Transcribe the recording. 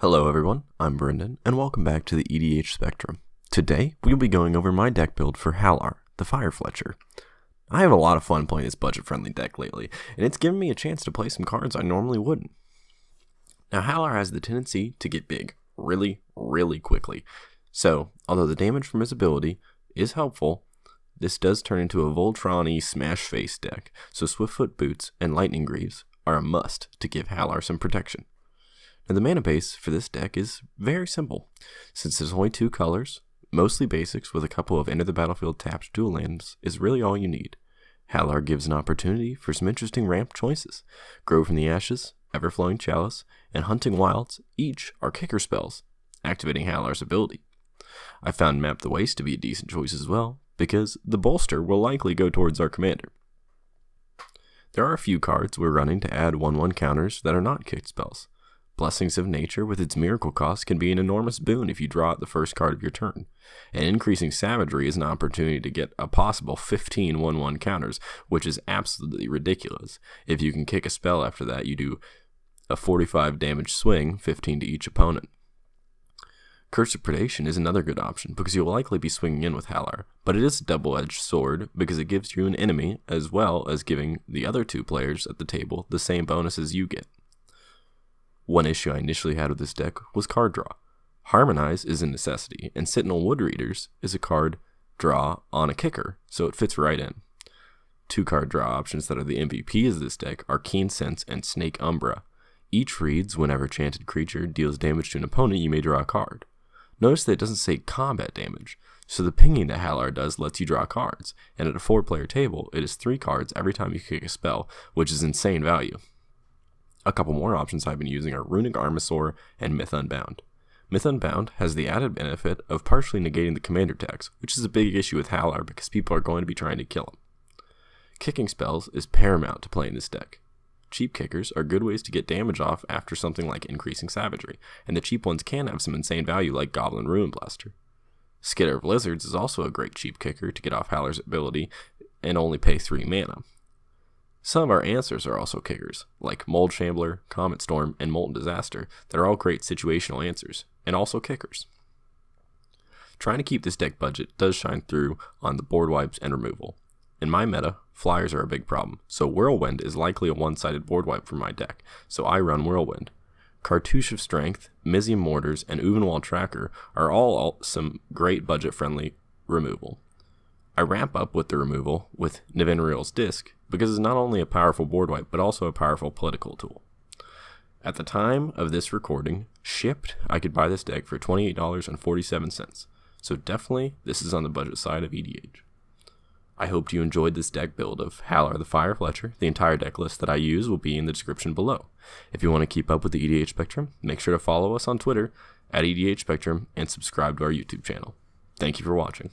Hello everyone, I'm Brendan, and welcome back to the EDH Spectrum. Today, we'll be going over my deck build for Hallar, the Firefletcher. I have a lot of fun playing this budget-friendly deck lately, and it's given me a chance to play some cards I normally wouldn't. Now, Hallar has the tendency to get big really quickly, so although the damage from his ability is helpful, this does turn into a Voltron-y smash-face deck, so Swiftfoot Boots and Lightning Greaves are a must to give Hallar some protection. Now, the mana base for this deck is very simple. Since there's only two colors, mostly basics with a couple of enter the battlefield tapped dual lands is really all you need. Hallar gives an opportunity for some interesting ramp choices. Grow from the Ashes, Everflowing Chalice, and Hunting Wilds each are kicker spells, activating Hallar's ability. I found Map the Waste to be a decent choice as well, because the bolster will likely go towards our commander. There are a few cards we're running to add 1/1 counters that are not kicked spells. Blessings of Nature with its miracle cost can be an enormous boon if you draw out the first card of your turn, and Increasing Savagery is an opportunity to get a possible 15 1/1 counters, which is absolutely ridiculous. If you can kick a spell after that, you do a 45 damage swing, 15 to each opponent. Curse of Predation is another good option because you'll likely be swinging in with Hallar, but it is a double-edged sword because it gives you an enemy as well as giving the other two players at the table the same bonuses you get. One issue I initially had with this deck was card draw. Harmonize is a necessity, and Sentinel Woodreaders is a card draw on a kicker, so it fits right in. Two card draw options that are the MVPs of this deck are Keen Sense and Snake Umbra. Each reads whenever Chanted Creature deals damage to an opponent, you may draw a card. Notice that it doesn't say combat damage, so the pinging that Hallar does lets you draw cards, and at a 4-player table, it is 3 cards every time you kick a spell, which is insane value. A couple more options I've been using are Runic Armasaur and Myth Unbound. Myth Unbound has the added benefit of partially negating the commander tax, which is a big issue with Hallar because people are going to be trying to kill him. Kicking spells is paramount to playing this deck. Cheap kickers are good ways to get damage off after something like Increasing Savagery, and the cheap ones can have some insane value like Goblin Ruin Blaster. Skitter of Lizards is also a great cheap kicker to get off Hallar's ability and only pay 3 mana. Some of our answers are also kickers, like Mold Shambler, Comet Storm, and Molten Disaster, that are all great situational answers, and also kickers. Trying to keep this deck budget does shine through on the board wipes and removal. In my meta, flyers are a big problem, so Whirlwind is likely a one-sided board wipe for my deck, so I run Whirlwind. Cartouche of Strength, Mizium Mortars, and Uvenwald Tracker are all some great budget-friendly removal. I ramp up with the removal with Nivenriel's Disc because it's not only a powerful board wipe, but also a powerful political tool. At the time of this recording, shipped, I could buy this deck for $28.47, so definitely this is on the budget side of EDH. I hope you enjoyed this deck build of Hallar the Firefletcher. The entire deck list that I use will be in the description below. If you want to keep up with the EDH Spectrum, make sure to follow us on Twitter at EDH Spectrum and subscribe to our YouTube channel. Thank you for watching.